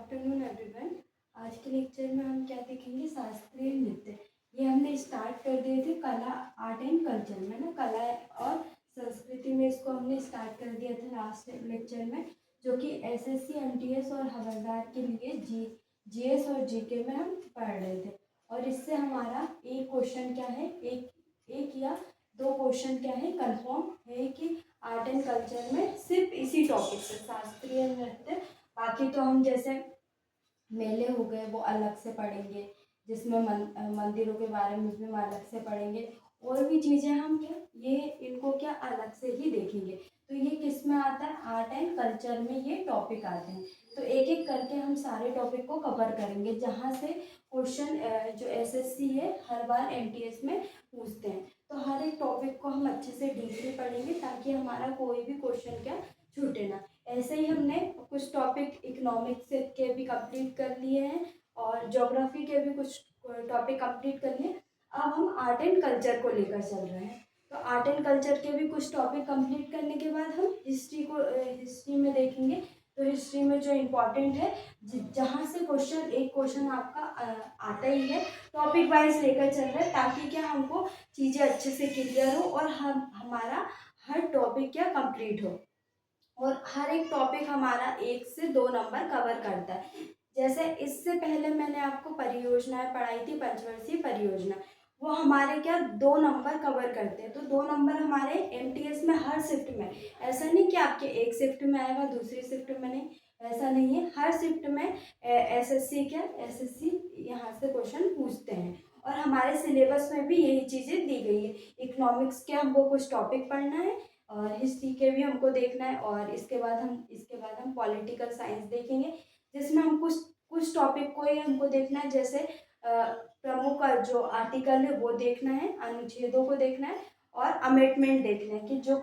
Afternoon everyone. आज के lecture में हम क्या देखेंगे? शास्त्रीय नृत्य। ये हमने स्टार्ट कर दिए थे कला, आर्ट एंड कल्चर में ना, कला और संस्कृति में इसको हमने स्टार्ट कर दिया था लास्ट लेक्चर में, जो कि एसएससी, एमटीएस और हवलदार के लिए जीएस और जीके में हम पढ़ रहे थे। और इससे हमारा एक क्वेश्चन क्या है, एक या दो क्वेश्चन क्या है, कंफर्म है कि आर्ट एंड कल्चर में सिर्फ इसी टॉपिक से शास्त्रीय नृत्य। बाकी तो हम जैसे मेले हो गए वो अलग से पढ़ेंगे, जिसमें मंदिरों के बारे में उसमें हम अलग से पढ़ेंगे। और भी चीज़ें हम क्या ये इनको क्या अलग से ही देखेंगे। तो ये किस में आता है? आर्ट एंड कल्चर में ये टॉपिक आते हैं। तो एक एक करके हम सारे टॉपिक को कवर करेंगे, जहाँ से क्वेश्चन जो एसएससी है हर बार एमटीएस में पूछते हैं। तो हर एक टॉपिक को हम अच्छे से डीपली पढ़ेंगे, ताकि हमारा कोई भी क्वेश्चन क्या छूटे ना। ऐसे ही हमने कुछ टॉपिक इकोनॉमिक्स के भी कंप्लीट कर लिए हैं और ज्योग्राफी के भी कुछ टॉपिक कंप्लीट कर लिए। अब हम आर्ट एंड कल्चर को लेकर चल रहे हैं। तो आर्ट एंड कल्चर के भी कुछ टॉपिक कंप्लीट करने के बाद हम हिस्ट्री में देखेंगे। तो हिस्ट्री में जो इम्पोर्टेंट है, जहाँ से एक क्वेश्चन आपका आता ही है, टॉपिक वाइज लेकर चल रहे हैं, ताकि क्या हमको चीज़ें अच्छे से क्लियर हो और हमारा हर टॉपिक क्या कंप्लीट हो। और हर एक टॉपिक हमारा 1 से 2 नंबर कवर करता है। जैसे इससे पहले मैंने आपको परियोजनाएं पढ़ाई थी, पंचवर्षीय परियोजना, वो हमारे क्या 2 नंबर कवर करते हैं। तो 2 नंबर हमारे एमटीएस में हर शिफ्ट में, ऐसा नहीं कि आपके एक शिफ्ट में आएगा दूसरी शिफ्ट में नहीं, ऐसा नहीं है। हर शिफ्ट में एसएससी यहाँ से क्वेश्चन पूछते हैं। और हमारे सिलेबस में भी यही चीज़ें दी गई है। इकोनॉमिक्स के हमको कुछ टॉपिक पढ़ना है और हिस्ट्री के भी हमको देखना है। और इसके बाद हम पॉलिटिकल साइंस देखेंगे, जिसमें हम कुछ टॉपिक को ही हमको देखना है। जैसे प्रमुख जो आर्टिकल है वो देखना है, अनुच्छेदों को देखना है और अमेंडमेंट देखना है कि जो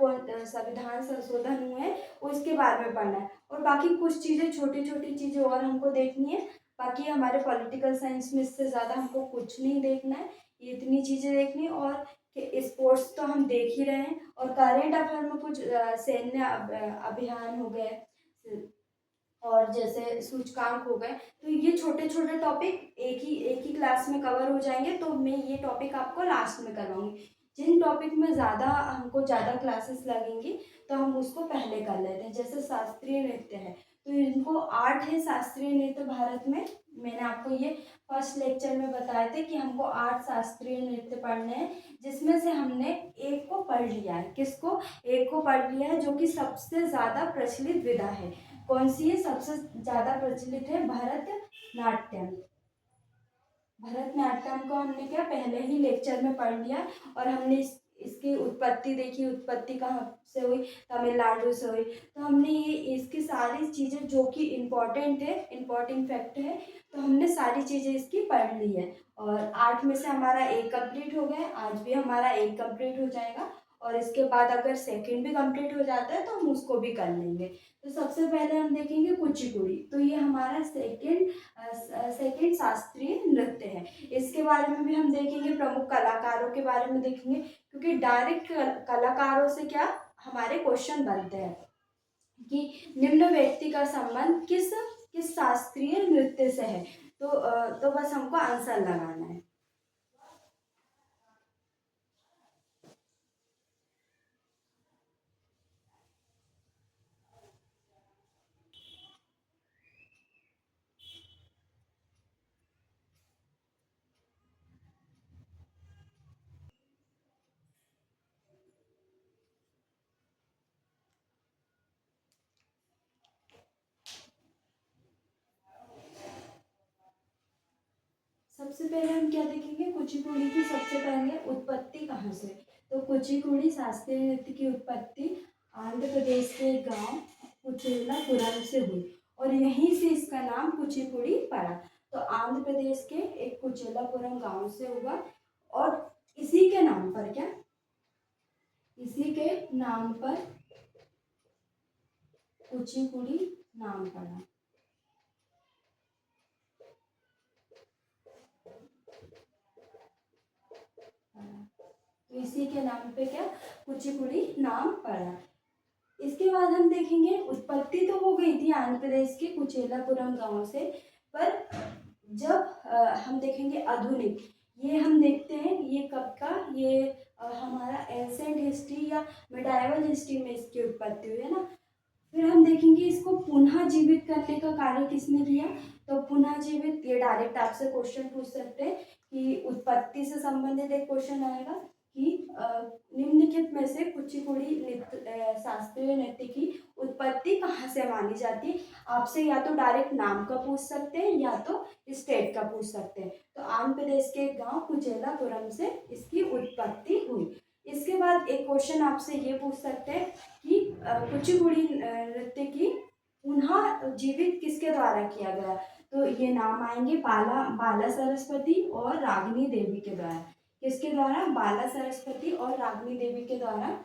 संविधान संशोधन हुए हैं उसके बारे में पढ़ना है। और बाकी कुछ चीज़ें, छोटी छोटी चीज़ें और हमको देखनी है। बाकी हमारे पॉलिटिकल साइंस में इससे ज़्यादा हमको कुछ नहीं देखना है, ये इतनी चीज़ें देखनी है। और स्पोर्ट्स तो हम देख ही रहे हैं। और करेंट अफेयर में कुछ सैन्य अभियान हो गए और जैसे सूचकांक हो गए। तो ये छोटे छोटे टॉपिक एक ही क्लास में कवर हो जाएंगे। तो मैं ये टॉपिक आपको लास्ट में करवाऊंगी। जिन टॉपिक में हमको ज़्यादा क्लासेस लगेंगी तो हम उसको पहले कर लेते हैं। जैसे शास्त्रीय नृत्य है, तो इनको 8 है शास्त्रीय नृत्य भारत में। मैंने आपको ये फर्स्ट लेक्चर में बताए थे कि हमको 8 शास्त्रीय नृत्य पढ़ने हैं, जिसमें से हमने एक को पढ़ लिया है। किसको? एक को पढ़ लिया है, जो कि सबसे ज़्यादा प्रचलित विधा है। कौन सी है सबसे ज़्यादा प्रचलित? है भरतनाट्यम। भरतनाट्यम को हमने क्या पहले ही लेक्चर में पढ़ लिया। और हमने इसकी उत्पत्ति देखी, उत्पत्ति कहाँ से हुई? तमिलनाडु से हुई। तो हमने ये इसकी सारी चीज़ें जो कि इम्पोर्टेंट है, इम्पोर्टेंट फैक्ट है, तो हमने सारी चीज़ें इसकी पढ़ ली है। और 8 में से हमारा एक कंप्लीट हो गया, आज भी हमारा एक कंप्लीट हो जाएगा। और इसके बाद अगर सेकंड भी कंप्लीट हो जाता है तो हम उसको भी कर लेंगे। तो सबसे पहले हम देखेंगे कुचिपुड़ी। तो ये हमारा सेकंड शास्त्रीय नृत्य है। इसके बारे में भी हम देखेंगे, प्रमुख कलाकारों के बारे में देखेंगे, क्योंकि डायरेक्ट कलाकारों से क्या हमारे क्वेश्चन बनते हैं कि निम्न व्यक्ति का संबंध किस किस शास्त्रीय नृत्य से है। तो बस हमको आंसर लगाना है। सबसे पहले हम क्या देखेंगे? कुचिपुड़ी की सबसे पहले उत्पत्ति कहाँ से? तो कुचिपुड़ी शास्त्रीय नृत्य की उत्पत्ति आंध्र प्रदेश के गांव कुचिलापुरम से हुई और यहीं से इसका नाम कुचिपुड़ी पड़ा। तो आंध्र प्रदेश के एक कुचिलापुरम गांव से हुआ और इसी के नाम पर क्या, इसी के नाम पर कुचिपुड़ी नाम पड़ा। तो इसी के नाम पे क्या कुचिपुड़ी नाम पड़ा। इसके बाद हम देखेंगे उत्पत्ति तो हो गई थी आंध्र प्रदेश के कुचेलापुरम गांव से, पर जब हम देखेंगे आधुनिक, ये हम देखते हैं ये कब का, ये हमारा एंसेंट हिस्ट्री या मिडाइवल हिस्ट्री में इसकी उत्पत्ति हुई है ना। फिर हम देखेंगे इसको पुनः जीवित करने का कार्य किसने किया। तो पुनः जीवित, ये डायरेक्ट आपसे क्वेश्चन पूछ सकते हैं कि उत्पत्ति से संबंधित एक क्वेश्चन आएगा कि निम्नलिखित में से कुचिपुड़ी नृत्य शास्त्रीय नृत्य की उत्पत्ति कहाँ से मानी जाती है। आपसे या तो डायरेक्ट नाम का पूछ सकते हैं या तो स्टेट का पूछ सकते हैं। तो आंध्र प्रदेश के एक गांव कुचेलापुरम से इसकी उत्पत्ति हुई। इसके बाद एक क्वेश्चन आपसे ये पूछ सकते हैं कि कुचिपुड़ी नृत्य की पुनः जीवित किसके द्वारा किया गया। तो ये नाम आएंगे बाला सरस्वती और रागिनी देवी के द्वारा। किसके द्वारा, बाला सरस्वती और रागिनी देवी के द्वारा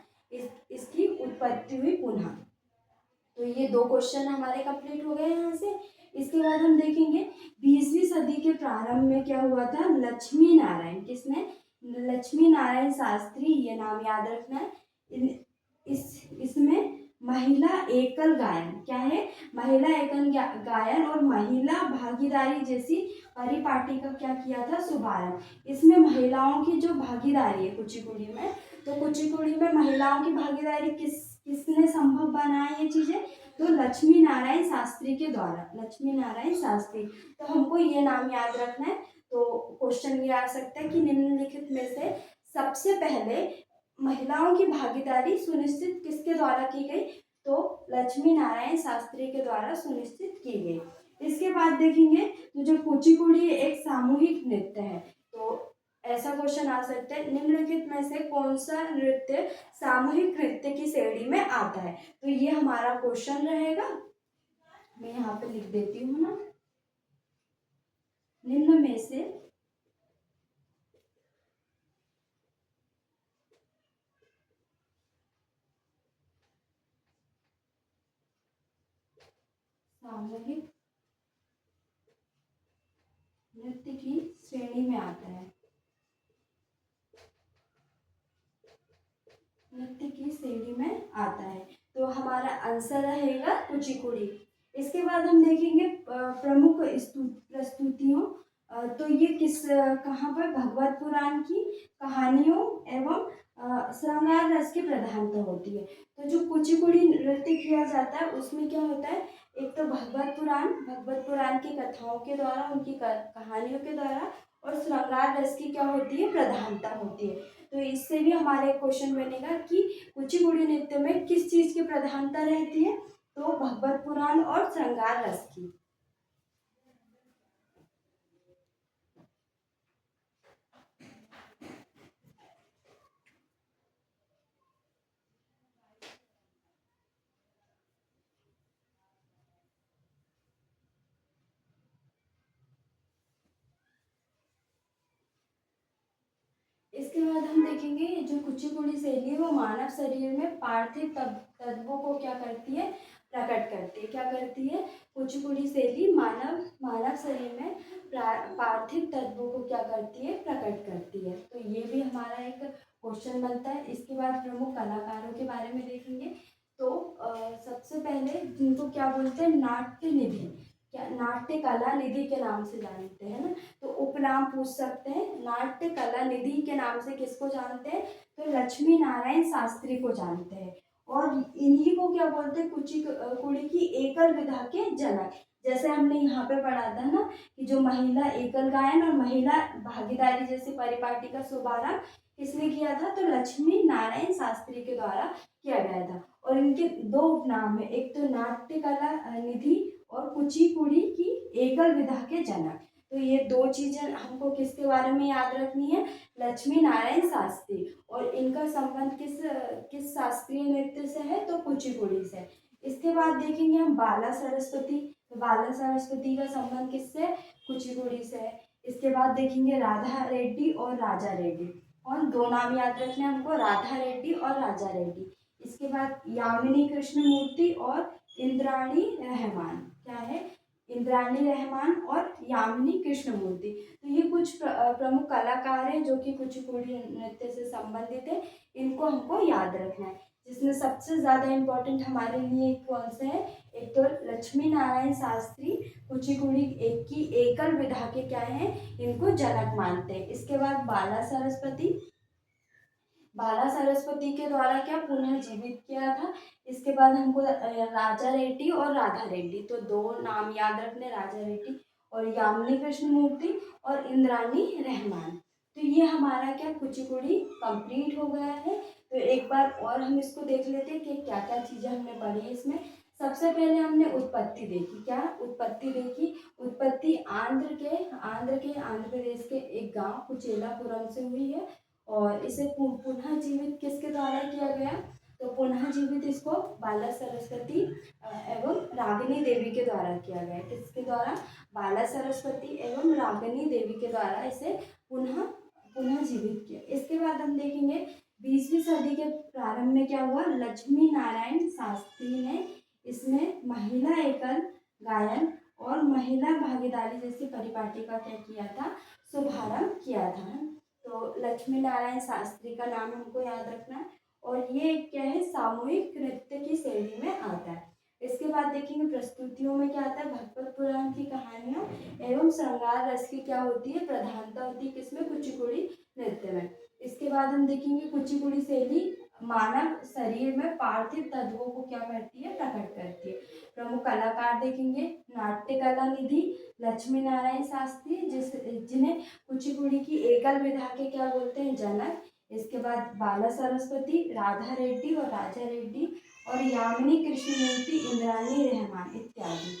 इसकी उत्पत्ति हुई पुनः। तो ये दो क्वेश्चन हमारे कंप्लीट हो गए यहाँ से। इसके बाद हम देखेंगे 20वीं सदी के प्रारंभ में क्या हुआ था। लक्ष्मी नारायण, किसने, लक्ष्मी नारायण शास्त्री, ये नाम याद रखना है। इसमें महिला एकल गायन, क्या है, महिला एकल गायन और महिला भागीदारी जैसी परिपाटी का क्या किया था, शुभारंभ। इसमें महिलाओं की जो भागीदारी है कुचिपुड़ी में, तो कुचिपुड़ी में महिलाओं की भागीदारी किसने संभव बनाया ये चीजें, तो लक्ष्मी नारायण शास्त्री के द्वारा, लक्ष्मी नारायण शास्त्री। तो हमको ये नाम याद रखना है। तो क्वेश्चन ये आ सकता है कि निम्नलिखित में से सबसे पहले महिलाओं की भागीदारी सुनिश्चित किसके द्वारा की गई, तो लक्ष्मी नारायण शास्त्री के द्वारा सुनिश्चित की गई। इसके बाद देखेंगे तो जो कुचिपुड़ी एक सामूहिक नृत्य है, तो ऐसा क्वेश्चन आ सकता है निम्नलिखित में से कौन सा नृत्य सामूहिक नृत्य की श्रेणी में आता है। तो ये हमारा क्वेश्चन रहेगा, मैं यहाँ पे लिख देती हूँ ना, निम्न में से सामूहिक नृत्य की श्रेणी में आता है, नृत्य की श्रेणी में आता है। तो हमारा आंसर रहेगा कुचिपुड़ी। इसके बाद हम देखेंगे प्रमुख प्रस्तुतियों। तो ये कहाँ पर, भगवत पुराण की कहानियों एवं श्रृंगार रस की प्रधानता होती है। तो जो कुचिपुड़ी नृत्य किया जाता है उसमें क्या होता है, एक तो भगवत पुराण की कथाओं के द्वारा, उनकी कहानियों के द्वारा, और श्रृंगार रस की क्या होती है, प्रधानता होती है। तो इससे भी हमारे क्वेश्चन बनेगा कि कुचिपुड़ी नृत्य में किस चीज़ की प्रधानता रहती है, तो भगवत पुराण और श्रृंगार रस की। इसके बाद हम देखेंगे जो कुचिपुड़ी शैली है वो मानव शरीर में पार्थिव तत्वों को क्या करती है, प्रकट करती है। क्या करती है, कुचिपुड़ी शैली मानव शरीर में पार्थिव तत्वों को क्या करती है, प्रकट करती है। तो ये भी हमारा एक क्वेश्चन बनता है। इसके बाद प्रमुख कलाकारों के बारे में देखेंगे। तो सबसे पहले जिनको क्या बोलते हैं, नाट्य निधि, क्या नाट्य कला निधि के नाम से जानते हैं ना। तो उपनाम पूछ सकते हैं, नाट्य कला निधि के नाम से किसको जानते हैं, तो लक्ष्मी नारायण शास्त्री को जानते हैं। और इन्हीं को क्या बोलते हैं, कुचिपुड़ी की एकल विधा के जनक। जैसे हमने यहाँ पे पढ़ा था ना कि जो महिला एकल गायन और महिला भागीदारी जैसी परिपाटी का शुभारंभ किसने किया था, तो लक्ष्मी नारायण शास्त्री के द्वारा किया गया था। और इनके दो उपनाम है, एक तो नाट्य कला निधि और कुचिपुड़ी की एकल विधा के जनक। तो ये दो चीजें हमको किसके बारे में याद रखनी है, लक्ष्मी नारायण शास्त्री। और इनका संबंध किस शास्त्रीय नृत्य से है, तो कुचिपुड़ी से। इसके बाद देखेंगे हम बाला सरस्वती। तो बाला सरस्वती का संबंध किससे, कुचिपुड़ी से है। इसके बाद देखेंगे राधा रेड्डी और राजा रेड्डी। और दो नाम याद रखने हैं हमको, राधा रेड्डी और राजा रेड्डी। इसके बाद यामिनी कृष्णमूर्ति और इंद्राणी रहमान, क्या है, इंद्राणी रहमान और यामिनी कृष्णमूर्ति। तो ये कुछ प्रमुख कलाकार हैं जो कि कुचिपुड़ी नृत्य से संबंधित है, इनको हमको याद रखना है। जिसमें सबसे ज़्यादा इम्पोर्टेंट हमारे लिए कौन से हैं? एक तो लक्ष्मी नारायण शास्त्री कुचिपुड़ी एक की एकल विधा के क्या हैं, इनको जनक मानते हैं। इसके बाद बाला सरस्वती के द्वारा क्या पुनः जीवित किया था। इसके बाद हमको राजा रेड्डी और राधा रेड्डी, तो दो नाम याद रखने, राजा रेड्डी और यामिनी कृष्णमूर्ति और इंद्रानी रहमान। तो ये हमारा क्या कुचिपुड़ी कंप्लीट हो गया है। तो एक बार और हम इसको देख लेते हैं कि क्या क्या चीज़ें हमने पढ़ी इसमें। सबसे पहले हमने उत्पत्ति देखी। क्या उत्पत्ति देखी? उत्पत्ति आंध्र प्रदेश के एक गांव कुचेलापुरम से हुई है और इसे पुनः जीवित किसके द्वारा किया गया? तो पुनः जीवित इसको बाला सरस्वती एवं रागिनी देवी के द्वारा किया गया। किसके द्वारा? बाला सरस्वती एवं रागिनी देवी के द्वारा इसे पुनः पुनः जीवित किया। इसके बाद हम देखेंगे 20वीं सदी के प्रारंभ में क्या हुआ? लक्ष्मी नारायण शास्त्री ने इसमें महिला एकल गायन और महिला भागीदारी जैसी परिपाटी का क्या किया था? शुभारंभ किया था। तो लक्ष्मी नारायण शास्त्री का नाम हमको याद रखना है और ये क्या है? सामूहिक नृत्य की शैली में आता है। इसके बाद देखेंगे प्रस्तुतियों में क्या आता है? भगवत पुराण की कहानियाँ एवं श्रृंगार रस की क्या होती है? प्रधानता होती है किसमें? कुचिपुड़ी नृत्य में। इसके बाद हम देखेंगे कुचिपुड़ी शैली मानव शरीर में पार्थिव तत्वों को क्या करती है? प्रकट करती है। प्रमुख कलाकार देखेंगे नाट्य कला निधि लक्ष्मी नारायण शास्त्री जिन्हें कुचिपुड़ी की एकल विधा के क्या बोलते हैं? जनक। इसके बाद बाला सरस्वती, राधा रेड्डी और राजा रेड्डी और यामिनी कृष्णमूर्ति, इंद्रानी रहमान इत्यादि।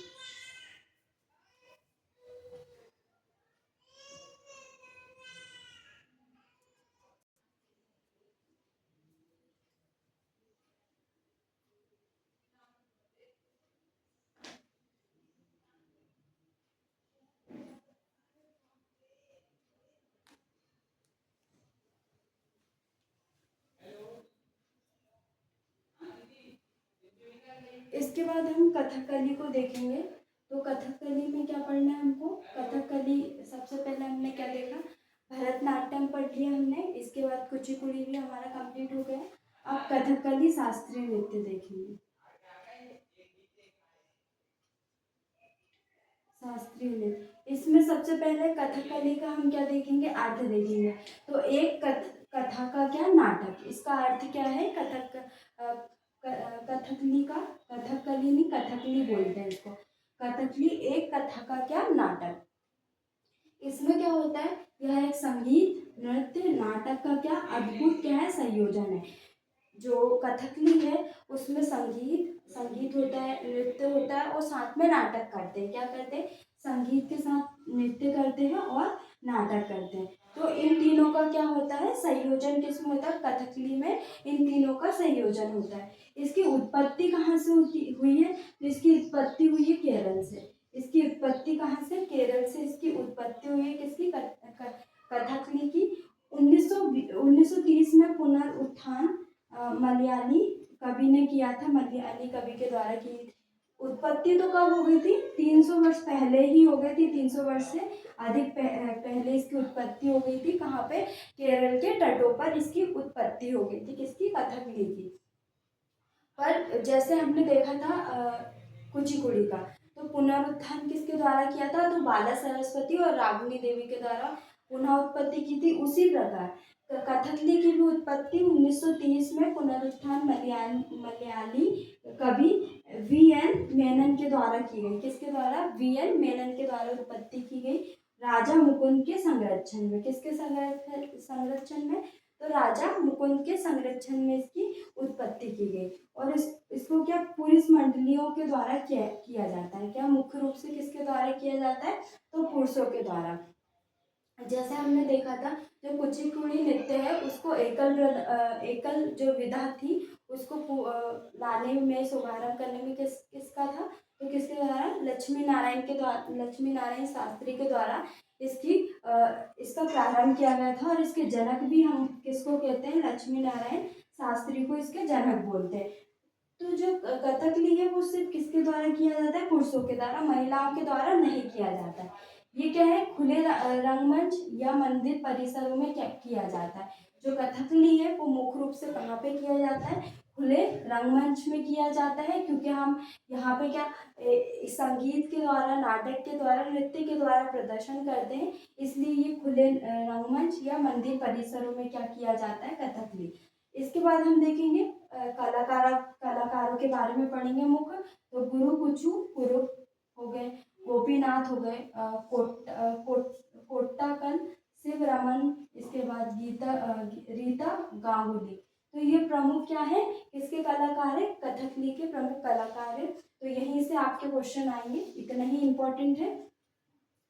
इसके बाद हम कथकली को देखेंगे। तो कथकली में क्या पढ़ना है हमको? कथकली सबसे पहले हमने क्या देखा? भरतनाट्यम पढ़ लिया हमने। इसके बाद कुचिपुड़ी भी हमारा कंप्लीट हो गया। अब कथकली शास्त्रीय नृत्य देखेंगे। शास्त्रीय नृत्य इसमें सबसे पहले कथकली का हम क्या देखेंगे? अर्थ देखेंगे। तो एक कथा का क्या? नाटक। इसका अर्थ क्या है? कथकली का कथकली नहीं कथकली बोलते हैं इसको। कथकली एक कथा का क्या? नाटक। इसमें क्या होता है? यह एक संगीत नृत्य नाटक का क्या अद्भुत क्या है? संयोजन है। जो कथकली है उसमें संगीत होता है, नृत्य होता है और साथ में नाटक करते हैं। क्या करते हैं? संगीत के साथ नृत्य करते हैं और नाटक करते हैं। तो इन तीनों का क्या होता है? संयोजन किसमें होता है? कथकली में इन तीनों का संयोजन होता है। इसकी उत्पत्ति कहाँ से हुई है? तो इसकी उत्पत्ति हुई है केरल से। इसकी उत्पत्ति कहाँ से? केरल से इसकी उत्पत्ति हुई है। किसकी? कथकली की। 1930 में पुनरुत्थान मलयाली कवि ने किया था। मलयाली कवि के द्वारा की उत्पत्ति तो कब हो गई थी? 300 वर्ष पहले ही हो गई थी। 300 वर्ष से अधिक पहले इसकी उत्पत्ति हो गई थी। कहाँ पे? केरल के तटों पर इसकी उत्पत्ति हो गई थी। किसकी? कथकली की। पर जैसे हमने देखा था कुचिपुड़ी का, तो पुनरुत्थान किसके द्वारा किया था? तो बाला सरस्वती और रागिनी देवी के द्वारा पुनः उत्पत्ति की थी। उसी प्रकार कथकली की भी उत्पत्ति 1930 में पुनरुत्थान मलयाली कवि वी.एन. मेनन के द्वारा की गई। किसके द्वारा? वी.एन. मेनन के द्वारा उत्पत्ति की गई राजा मुकुंद के संरक्षण में। किसके संरक्षण में? तो राजा मुकुंद के संरक्षण में इसकी उत्पत्ति की गई। और इसको क्या पुरुष मंडलियों के द्वारा किया जाता है। क्या मुख्य रूप से किसके द्वारा किया जाता है? तो पुरुषों के द्वारा। जैसे हमने देखा था जो कुचिपुड़ी नृत्य है उसको एकल जो विधा थी उसको लाने में शुभारंभ करने में किसका था? तो किसके द्वारा? लक्ष्मी नारायण शास्त्री के द्वारा इसका प्रारंभ किया गया था। और इसके जनक भी हम किसको कहते हैं? लक्ष्मी नारायण शास्त्री को इसके जनक बोलते हैं। तो जो कथकली है वो सिर्फ किसके द्वारा किया जाता है? पुरुषों के द्वारा, महिलाओं के द्वारा नहीं किया जाता है। ये क्या है? खुले रंगमंच या मंदिर परिसरों में क्या किया जाता है। जो कथकली है वो मुख्य रूप से कहाँ पे किया जाता है? खुले रंगमंच में किया जाता है, क्योंकि हम यहाँ पे क्या संगीत के द्वारा, नाटक के द्वारा, नृत्य के द्वारा प्रदर्शन करते हैं, इसलिए ये खुले रंगमंच या मंदिर परिसरों में क्या किया जाता है, कथकली। इसके बाद हम देखेंगे कलाकारों के बारे में पढ़ेंगे मुख्य। तो गुरु कुचू कुरुप हो गए, गोपीनाथ हो गए, कोट्टाकल, शिव रमन, इसके बाद रीता गांगुली। तो ये प्रमुख क्या है, किसके कलाकार है, कथकली के प्रमुख कलाकार है। तो यहीं से आपके क्वेश्चन आएंगे, इतना ही इम्पोर्टेंट है।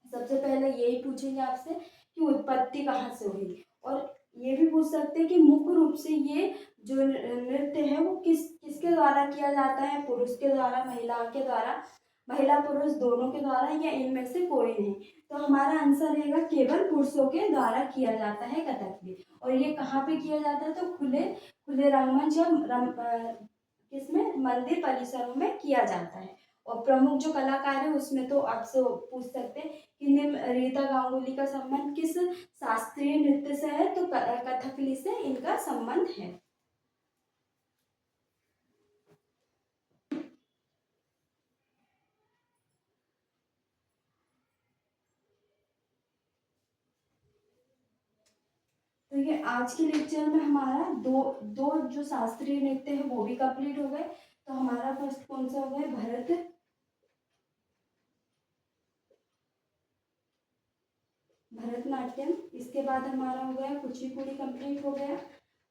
सबसे पहले यही पूछेंगे आपसे कि उत्पत्ति कहाँ से हुई, और ये भी पूछ सकते हैं कि मुख्य रूप से ये जो नृत्य है वो किसके द्वारा किया जाता है, पुरुष के द्वारा, महिला के द्वारा, महिला पुरुष दोनों के द्वारा, या इनमें से कोई नहीं। तो हमारा आंसर रहेगा केवल पुरुषों के द्वारा किया जाता है कथकली। और ये कहाँ पे किया जाता है, तो खुले रंगमंच या किसमें, मंदिर परिसरों में किया जाता है। और प्रमुख जो कलाकार है उसमें तो आपसे पूछ सकते हैं कि रीता गांगुली का संबंध किस शास्त्रीय नृत्य से है, तो कथकली से इनका संबंध है। तो ये आज के लेक्चर में हमारा दो दो जो शास्त्रीय नृत्य है वो भी कंप्लीट हो गए। तो हमारा फर्स्ट कौन सा हो गया, भरतनाट्यम। इसके बाद हमारा हो गया कुचिपुड़ी, कंप्लीट हो गया,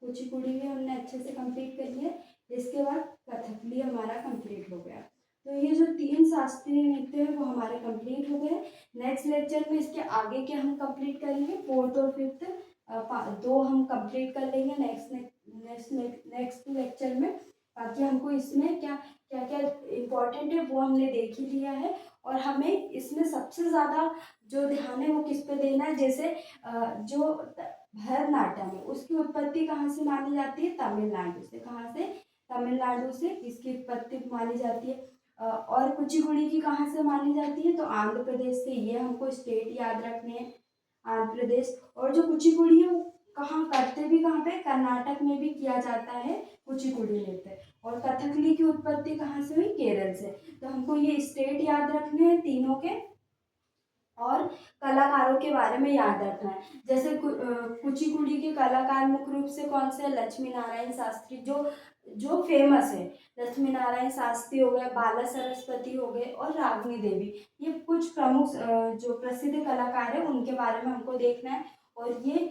कुचिपुड़ी भी हमने अच्छे से कंप्लीट कर लिया। इसके बाद कथकली हमारा कंप्लीट हो गया। तो ये जो 3 शास्त्रीय नृत्य है वो हमारे कंप्लीट हो गए। नेक्स्ट लेक्चर में इसके आगे के हम कंप्लीट करेंगे, 4th और 5th 2 हम कंप्लीट कर लेंगे नेक्स्ट लेक्चर में। बाकी हमको इसमें क्या क्या क्या इम्पोर्टेंट है वो हमने देख ही लिया है। और हमें इसमें सबसे ज़्यादा जो ध्यान है वो किस पे देना है, जैसे जो भरतनाट्यम है उसकी उत्पत्ति कहाँ से मानी जाती है, तमिलनाडु से। कहाँ से, तमिलनाडु से इसकी उत्पत्ति मानी जाती है। और कुचिपुड़ी की कहाँ से मानी जाती है, तो आंध्र प्रदेश से। ये हमको स्टेट याद रखने हैं, आंध्र प्रदेश। और जो कुचिपुड़ी है वो कहाँ करते भी कहाँ पे, कर्नाटक में भी किया जाता है कुचिपुड़ी नृत्य। और कथकली की उत्पत्ति कहाँ से हुई, केरल से। तो हमको ये स्टेट याद रखने हैं तीनों के, और कलाकारों के बारे में याद रखना है। जैसे कुचिपुड़ी के कलाकार मुख्य रूप से कौन से, लक्ष्मी नारायण शास्त्री जो जो फेमस है, लक्ष्मी नारायण शास्त्री हो गए, बाला सरस्वती हो गए, और रागिनी देवी। ये कुछ प्रमुख जो प्रसिद्ध कलाकार है उनके बारे में हमको देखना है। और ये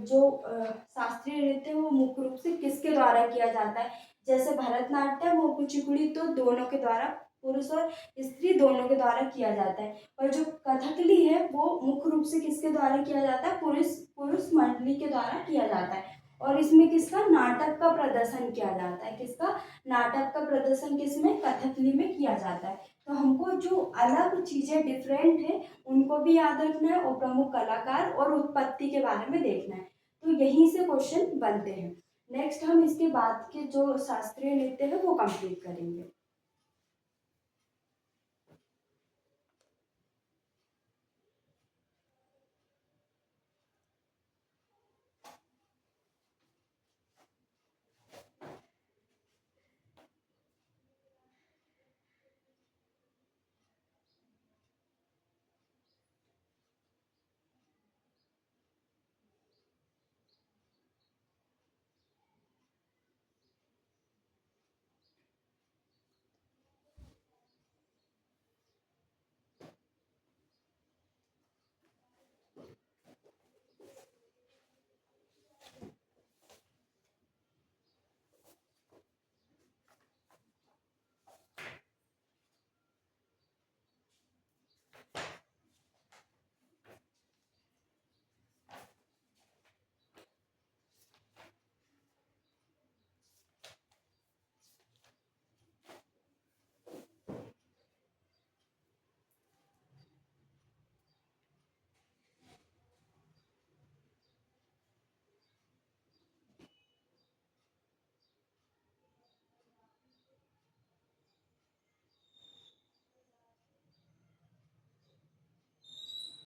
जो शास्त्रीय नृत्य है वो मुख्य रूप से किसके द्वारा किया जाता है, जैसे भरतनाट्यम और कुचिपुड़ी तो दोनों के द्वारा, पुरुष और स्त्री दोनों के द्वारा किया जाता है। और जो कथकली है वो मुख्य रूप से किसके द्वारा किया जाता है, पुरुष मंडली के द्वारा किया जाता है। और इसमें किसका, नाटक का प्रदर्शन किया जाता है, किसका, नाटक का प्रदर्शन किसमें, कथकली में किया जाता है। तो हमको जो अलग चीज़ें डिफरेंट है उनको भी याद रखना है, और प्रमुख कलाकार और उत्पत्ति के बारे में देखना है। तो यहीं से क्वेश्चन बनते हैं। नेक्स्ट हम इसके बाद के जो शास्त्रीय नृत्य है वो कंप्लीट करेंगे।